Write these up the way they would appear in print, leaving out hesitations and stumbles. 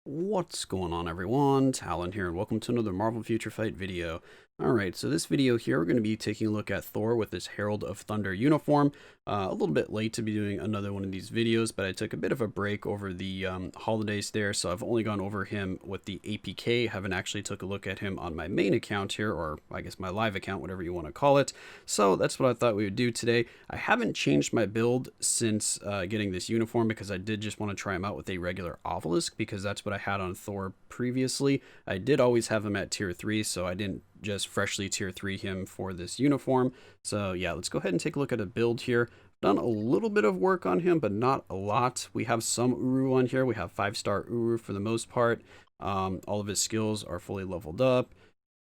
What's going on, everyone? Talen here, and welcome to another Marvel Future Fight video. Alright, so this video here, we're going to be taking a look at Thor with his Herald of Thunder uniform. A little bit late to be doing another one of these videos, but I took a bit of a break over the holidays there, so I've only gone over him with the APK. Haven't actually took a look at him on my main account here, or I guess my live account, whatever you want to call it. So that's what I thought we would do today. I haven't changed my build since getting this uniform, because I did just want to try him out with a regular Obelisk, because that's what I had on Thor previously. I did always have him at tier 3, so I didn't just freshly tier 3 him for this uniform. So yeah, let's go ahead and take a look at a build here. Done a little bit of work on him, but not a lot. We have some Uru on here. We have 5-star Uru for the most part. All of his skills are fully leveled up.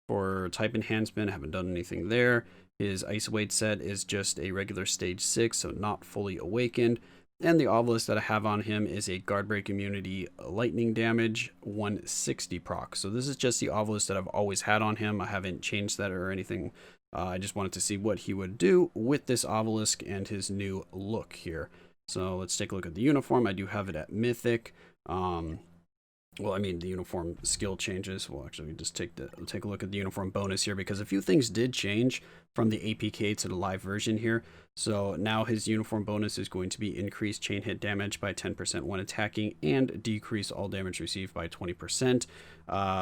For type enhancement, I haven't done anything there. His Ice Weight set is just a regular stage 6, so not fully awakened. And the Obelisk that I have on him is a guard break immunity lightning damage 160 proc. So this is just the Obelisk that I've always had on him. I haven't changed that or anything. I just wanted to see what he would do with this Obelisk and his new look here. So let's take a look at the uniform. I do have it at Mythic. Well, I mean, the uniform skill changes. Well, actually, just take a look at the uniform bonus here, because a few things did change from the APK to the live version here. So now his uniform bonus is going to be increased chain hit damage by 10% when attacking, and decrease all damage received by 20%.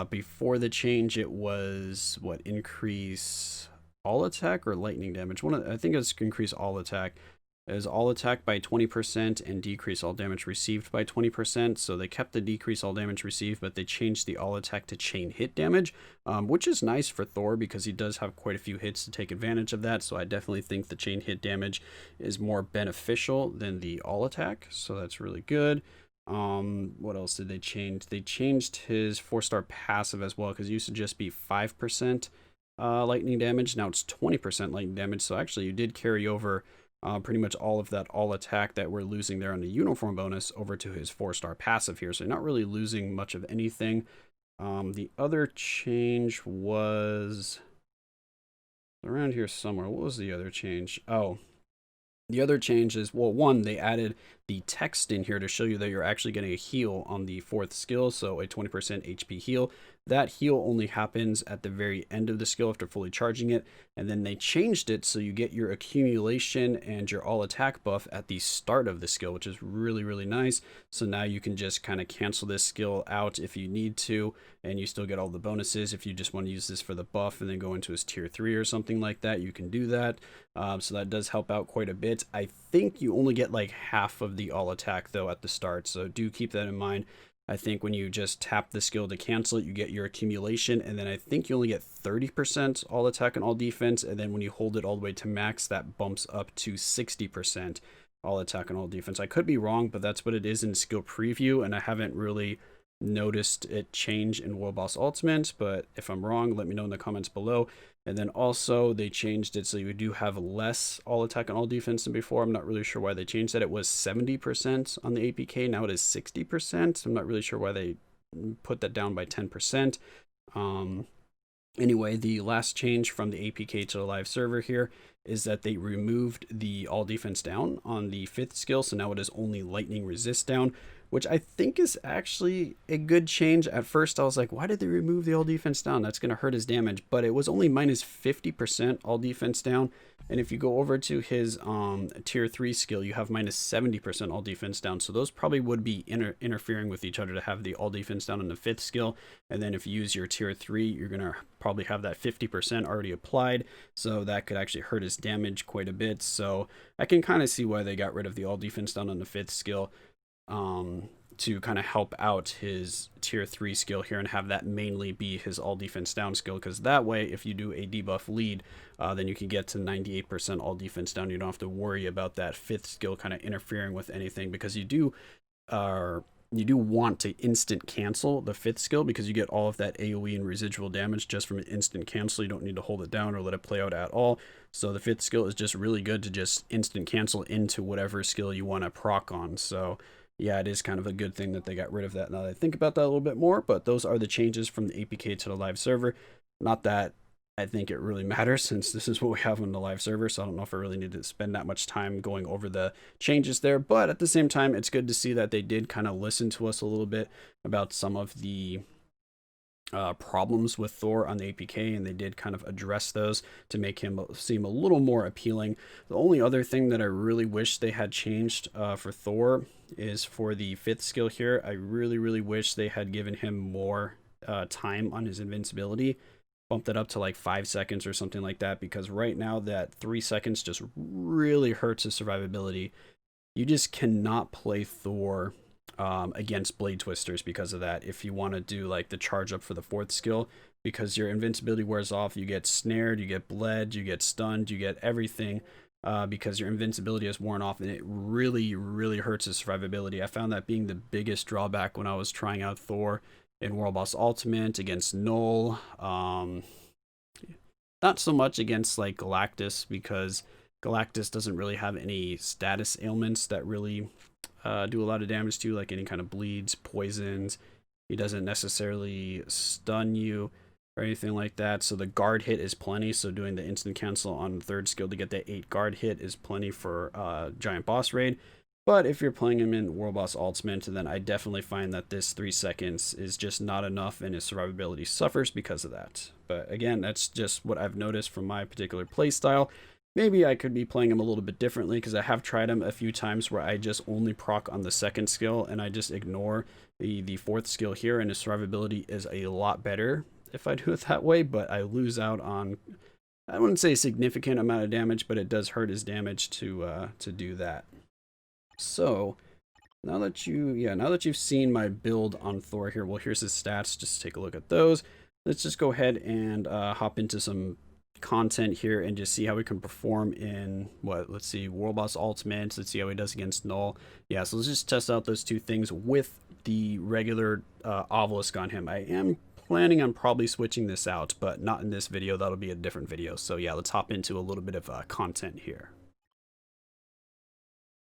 Before the change, it was, what, increase all attack or lightning damage? I think it's increase all attack. Is all attack by 20% and decrease all damage received by 20%. So they kept the decrease all damage received, but they changed the all attack to chain hit damage, which is nice for Thor because he does have quite a few hits to take advantage of that. So I definitely think the chain hit damage is more beneficial than the all attack. So that's really good. What else did they change? They changed his 4-star passive as well, because it used to just be 5% lightning damage. Now it's 20% lightning damage. So actually you did carry over pretty much all of that all attack that we're losing there on the uniform bonus over to his 4-star passive here. So you're not really losing much of anything. The other change was around here somewhere. What was the other change? Oh, the other change is, well, one, they added the text in here to show you that you're actually getting a heal on the 4th skill, so a 20% HP heal. That heal only happens at the very end of the skill after fully charging it, and then they changed it so you get your accumulation and your all attack buff at the start of the skill, which is really, really nice. So now you can just kind of cancel this skill out if you need to, and you still get all the bonuses. If you just want to use this for the buff and then go into his tier 3 or something like that, you can do that. So that does help out quite a bit. I think you only get like half of the all attack though at the start, so do keep that in mind. I think when you just tap the skill to cancel it, you get your accumulation, and then I think you only get 30% all attack and all defense, and then when you hold it all the way to max, that bumps up to 60% all attack and all defense. I could be wrong, but that's what it is in skill preview, and I haven't really noticed it change in World Boss Ultimate, but if I'm wrong, let me know in the comments below. And then also they changed it so you do have less all attack and all defense than before. I'm not really sure why they changed that. It was 70% on the APK, now it is 60%. I'm not really sure why they put that down by 10%. Anyway, the last change from the APK to the live server here is that they removed the all defense down on the 5th skill, so now it is only lightning resist down, which I think is actually a good change. At first I was like, why did they remove the all defense down? That's going to hurt his damage, but it was only minus 50% all defense down. And if you go over to his tier 3 skill, you have minus 70% all defense down. So those probably would be interfering with each other to have the all defense down on the 5th skill. And then if you use your tier 3, you're going to probably have that 50% already applied. So that could actually hurt his damage quite a bit. So I can kind of see why they got rid of the all defense down on the 5th skill. To kind of help out his tier 3 skill here and have that mainly be his all defense down skill, because that way if you do a debuff lead, then you can get to 98% all defense down. You don't have to worry about that 5th skill kind of interfering with anything, because you do want to instant cancel the 5th skill, because you get all of that AoE and residual damage just from an instant cancel. You don't need to hold it down or let it play out at all. So the 5th skill is just really good to just instant cancel into whatever skill you want to proc on. So yeah, it is kind of a good thing that they got rid of that now that I think about that a little bit more, but those are the changes from the APK to the live server. Not that I think it really matters since this is what we have on the live server, so I don't know if I really need to spend that much time going over the changes there, but at the same time, it's good to see that they did kind of listen to us a little bit about some of the problems with Thor on the APK, and they did kind of address those to make him seem a little more appealing. The only other thing that I really wish they had changed for Thor is for the 5th skill here. I really wish they had given him more time on his invincibility, bumped it up to like 5 seconds or something like that, because right now that 3 seconds just really hurts his survivability. You just cannot play Thor against blade twisters because of that. If you want to do like the charge up for the 4th skill, because your invincibility wears off, you get snared, you get bled, you get stunned, you get everything because your invincibility is worn off, and it really hurts his survivability. I found that being the biggest drawback when I was trying out Thor in World Boss Ultimate against Null. Not so much against like Galactus, because Galactus doesn't really have any status ailments that really do a lot of damage to you, like any kind of bleeds, poisons. He doesn't necessarily stun you or anything like that. So the guard hit is plenty. So doing the instant cancel on the 3rd skill to get that 8 guard hit is plenty for giant boss raid. But if you're playing him in World Boss Ultimate, then I definitely find that this 3 seconds is just not enough, and his survivability suffers because of that. But again, that's just what I've noticed from my particular playstyle. Maybe I could be playing him a little bit differently, because I have tried him a few times where I just only proc on the 2nd skill and I just ignore the 4th skill here, and his survivability is a lot better if I do it that way, but I lose out on, I wouldn't say a significant amount of damage, but it does hurt his damage to do that. So now that you've seen my build on Thor here, well, here's his stats. Just take a look at those. Let's just go ahead and hop into some content here and just see how we can perform in let's see, World Boss Ultimate. Let's see how he does against Null. Yeah, so let's just test out those 2 things with the regular Obelisk on him. I am planning on probably switching this out, but not in this video. That'll be a different video. So yeah, let's hop into a little bit of content here.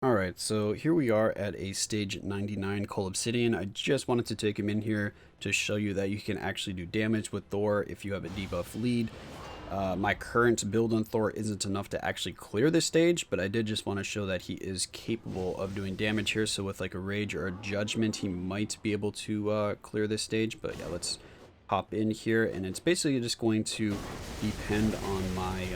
Alright, so here we are at a stage 99 called Obsidian. I just wanted to take him in here to show you that you can actually do damage with Thor if you have a debuff lead. My current build on Thor isn't enough to actually clear this stage, but I did just want to show that he is capable of doing damage here. So with like a Rage or a Judgment, he might be able to clear this stage. But yeah, let's hop in here, and it's basically just going to depend on my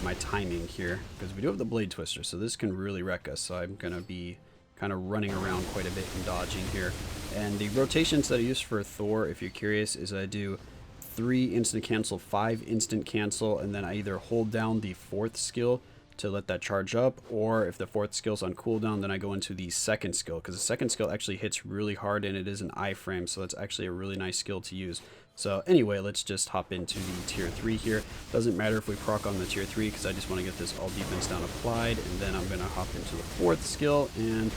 my timing here, because we do have the Blade Twister, so this can really wreck us. So I'm going to be kind of running around quite a bit and dodging here. And the rotations that I use for Thor, if you're curious, is I do 3 instant cancel, 5 instant cancel, and then I either hold down the 4th skill to let that charge up, or if the 4th skill's on cooldown, then I go into the 2nd skill, because the 2nd skill actually hits really hard, and it is an iframe, so it's actually a really nice skill to use. So anyway, let's just hop into the tier 3 here. Doesn't matter if we proc on the tier 3, because I just want to get this all defense down applied, and then I'm going to hop into the 4th skill, and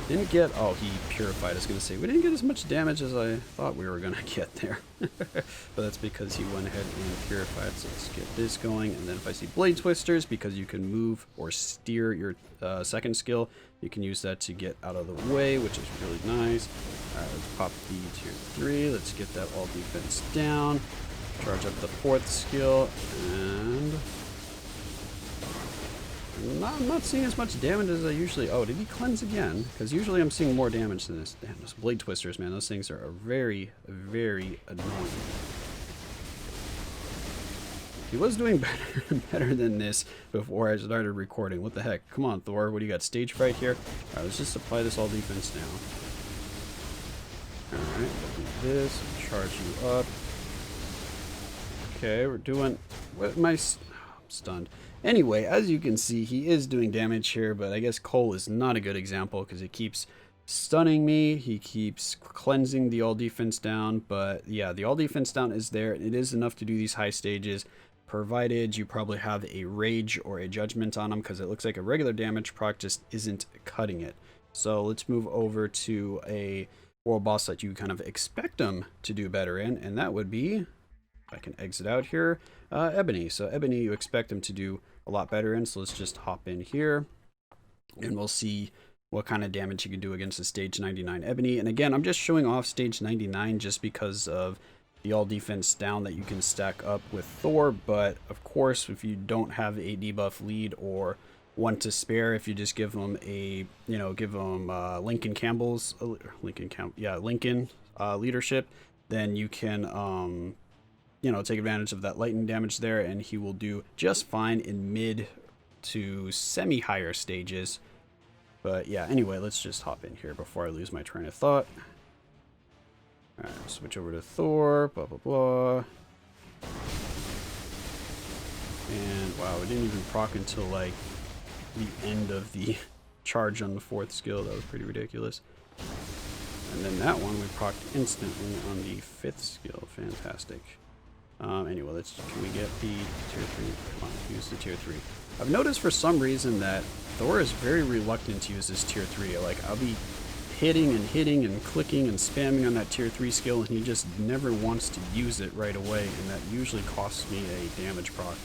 didn't get, oh, he purified. I was going to say, we didn't get as much damage as I thought we were going to get there. But that's because he went ahead and purified. So let's get this going. And then if I see Blade Twisters, because you can move or steer your 2nd skill, you can use that to get out of the way, which is really nice. All right, let's pop the tier 3. Let's get that all defense down. Charge up the 4th skill, and I'm not seeing as much damage as I usually... Oh, did he cleanse again? Because usually I'm seeing more damage than this. Damn, those Blade Twisters, man. Those things are very annoying. He was doing better than this before I started recording. What the heck? Come on, Thor. What do you got? Stage fright here? Alright, let's just apply this all defense now. Alright, do this. Charge you up. Okay, we're doing... What am I... I'm stunned. Anyway, as you can see, he is doing damage here, but I guess Cole is not a good example because it keeps stunning me. He keeps cleansing the all defense down, but yeah, the all defense down is there. It is enough to do these high stages, provided you probably have a Rage or a Judgment on him, because it looks like a regular damage proc just isn't cutting it. So let's move over to a world boss that you kind of expect him to do better in, and that would be, if I can exit out here, Ebony. So Ebony, you expect him to do a lot better in, so let's just hop in here and we'll see what kind of damage you can do against a stage 99 Ebony. And again, I'm just showing off stage 99 just because of the all defense down that you can stack up with Thor. But of course, if you don't have a debuff lead or one to spare, if you just give them a, give them Lincoln Campbell's, Lincoln leadership, then you can, take advantage of that lightning damage there, and he will do just fine in mid to semi higher stages. But yeah, anyway, let's just hop in here before I lose my train of thought. Alright, switch over to Thor, blah, blah, blah. And wow, it didn't even proc until like the end of the charge on the 4th skill. That was pretty ridiculous. And then that one we procced instantly on the 5th skill. Fantastic. Anyway, can we get the tier 3? Come on, use the tier 3. I've noticed for some reason that Thor is very reluctant to use this tier 3. Like, I'll be hitting and clicking and spamming on that tier 3 skill, and he just never wants to use it right away, and that usually costs me a damage proc.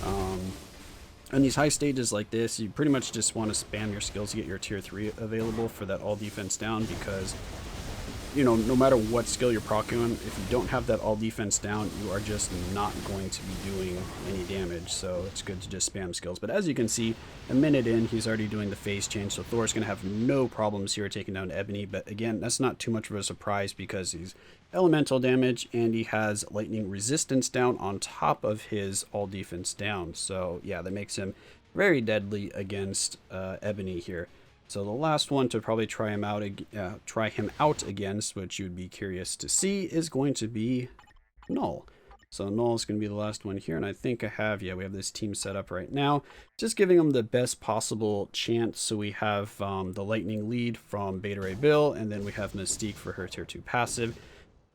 On these high stages like this, you pretty much just want to spam your skills to get your tier 3 available for that all defense down, because no matter what skill you're proccing on, if you don't have that all defense down, you are just not going to be doing any damage. So it's good to just spam skills. But as you can see, a minute in, he's already doing the phase change. So Thor's going to have no problems here taking down Ebony. But again, that's not too much of a surprise because he's elemental damage and he has lightning resistance down on top of his all defense down. So yeah, that makes him very deadly against Ebony here. So the last one to probably try him out against, which you'd be curious to see, is going to be Null. So Null is going to be the last one here, and I think we have this team set up right now, just giving them the best possible chance. So we have the Lightning lead from Beta Ray Bill, and then we have Mystique for her tier 2 passive.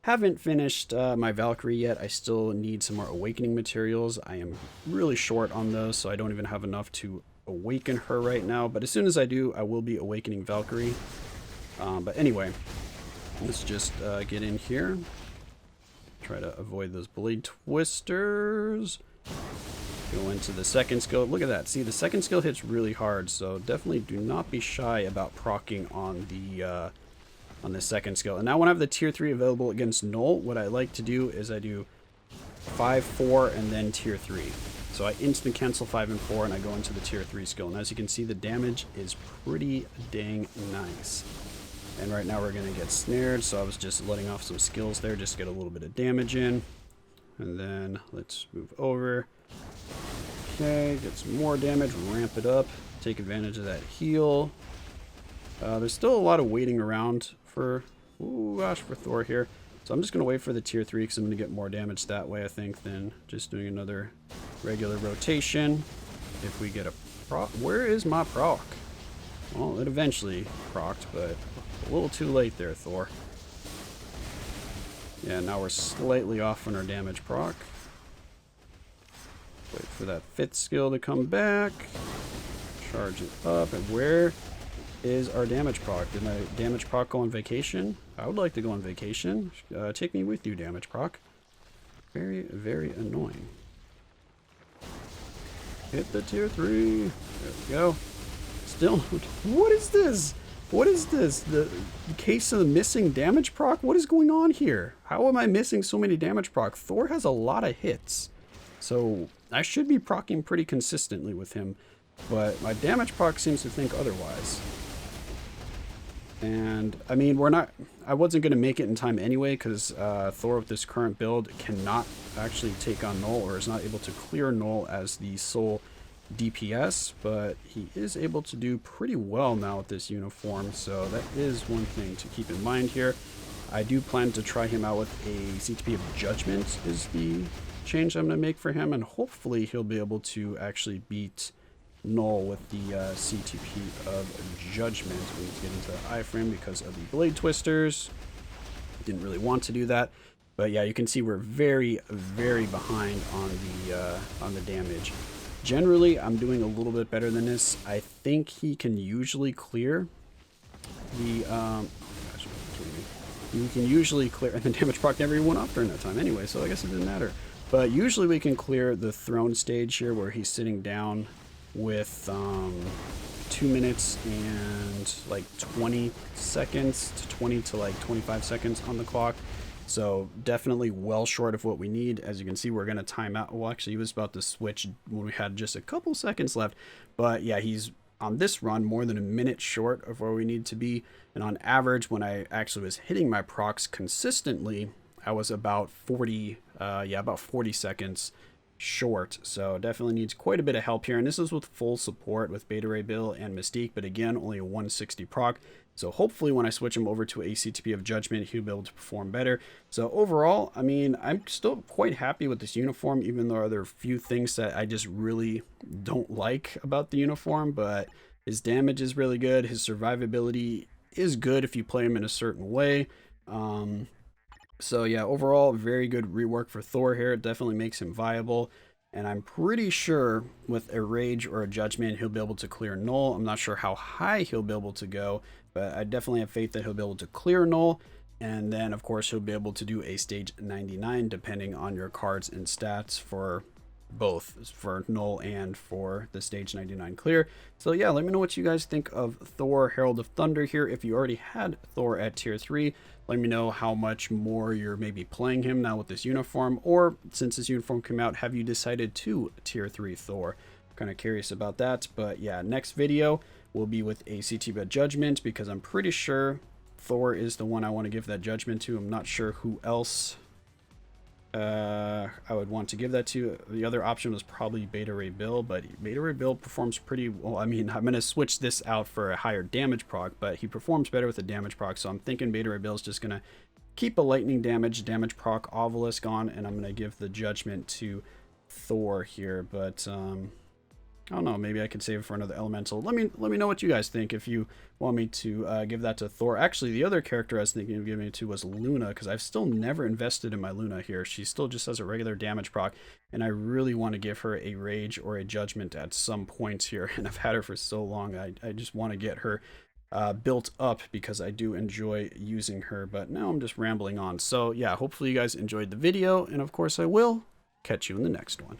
Haven't finished my Valkyrie yet. I still need some more Awakening materials. I am really short on those, so I don't even have enough to awaken her right now, but as soon as I do, I will be awakening Valkyrie. But anyway, let's just get in here, try to avoid those blade twisters, go into the 2nd skill. Look at that, see, the 2nd skill hits really hard, so definitely do not be shy about proccing on the 2nd skill. And now when I have the tier 3 available against Null, what I like to do is I do 5, 4, and then tier 3. So I instant cancel 5 and 4 and I go into the tier 3 skill. And as you can see, the damage is pretty dang nice. And right now we're going to get snared, so I was just letting off some skills there just to get a little bit of damage in. And then let's move over. Okay, get some more damage, ramp it up, take advantage of that heal. There's still a lot of waiting around for Thor here. So I'm just going to wait for the tier 3 because I'm going to get more damage that way, I think, than just doing another regular rotation. If we get a proc. Where is my proc? Well, it eventually procced, but a little too late there, Thor. Yeah, now we're slightly off on our damage proc. Wait for that 5th skill to come back. Charge it up. And where is our damage proc? Did my damage proc go on vacation? I would like to go on vacation. Take me with you, damage proc. Very, very annoying. Hit the tier 3. There we go. Still, what is this? What is this? The case of the missing damage proc? What is going on here? How am I missing so many damage proc? Thor has a lot of hits. So I should be proccing pretty consistently with him. But my damage proc seems to think otherwise. And I mean, I wasn't going to make it in time anyway, because Thor with this current build cannot actually take on Null, or is not able to clear Null as the sole DPS, but he is able to do pretty well now with this uniform, so that is one thing to keep in mind here. I do plan to try him out with a CTP of Judgment is the change I'm going to make for him, and hopefully he'll be able to actually beat Null with the CTP of Judgment. We need to get into that iframe because of the blade twisters. Didn't really want to do that, but yeah, you can see we're very, very behind on the damage. Generally, I'm doing a little bit better than this. I think he can usually clear the gosh, you can usually clear, and the damage proc never even went off during that time anyway, so I guess it didn't matter. But usually we can clear the throne stage here where he's sitting down with 2 minutes and like 20 seconds to 20 to like 25 seconds on the clock. So definitely well short of what we need. As you can see, we're going to time out. Well, actually, he was about to switch when we had just a couple seconds left. But yeah, he's on this run more than a minute short of where we need to be. And on average, when I actually was hitting my procs consistently, I was about 40, about 40 seconds short. So definitely needs quite a bit of help here. And this is with full support with Beta Ray Bill and Mystique, but again, only a 160 proc. So hopefully when I switch him over to ACTP of Judgment, he'll be able to perform better. So overall, I mean, I'm still quite happy with this uniform, even though there are a few things that I just really don't like about the uniform, but his damage is really good. His survivability is good if you play him in a certain way. So yeah, overall, very good rework for Thor here. It definitely makes him viable. And I'm pretty sure with a Rage or a Judgment, he'll be able to clear Null. I'm not sure how high he'll be able to go, but I definitely have faith that he'll be able to clear Null. And then, of course, he'll be able to do a stage 99, depending on your cards and stats for both, for Null and for the stage 99 clear. So yeah, let me know what you guys think of Thor Herald of Thunder here. If you already had Thor at tier 3, let me know how much more you're maybe playing him now with this uniform, or since this uniform came out, have you decided to tier 3 Thor? Kind of curious about that. But yeah, next video will be with ACTP Judgment, because I'm pretty sure Thor is the one I want to give that judgment to. I'm not sure who else I would want to give that to. The other option was probably Beta Ray Bill, but Beta Ray Bill performs pretty well. I mean, I'm going to switch this out for a higher damage proc, but he performs better with a damage proc, so I'm thinking Beta Ray Bill is just going to keep a lightning damage proc Obelisk on, and I'm going to give the judgment to Thor here. But I don't know, maybe I could save it for another elemental. Let me know what you guys think if you want me to give that to Thor. Actually, the other character I was thinking of giving it to was Luna, because I've still never invested in my Luna here. She still just has a regular damage proc, and I really want to give her a Rage or a Judgment at some point here, and I've had her for so long. I just want to get her built up because I do enjoy using her, but now I'm just rambling on. So yeah, hopefully you guys enjoyed the video, and of course I will catch you in the next one.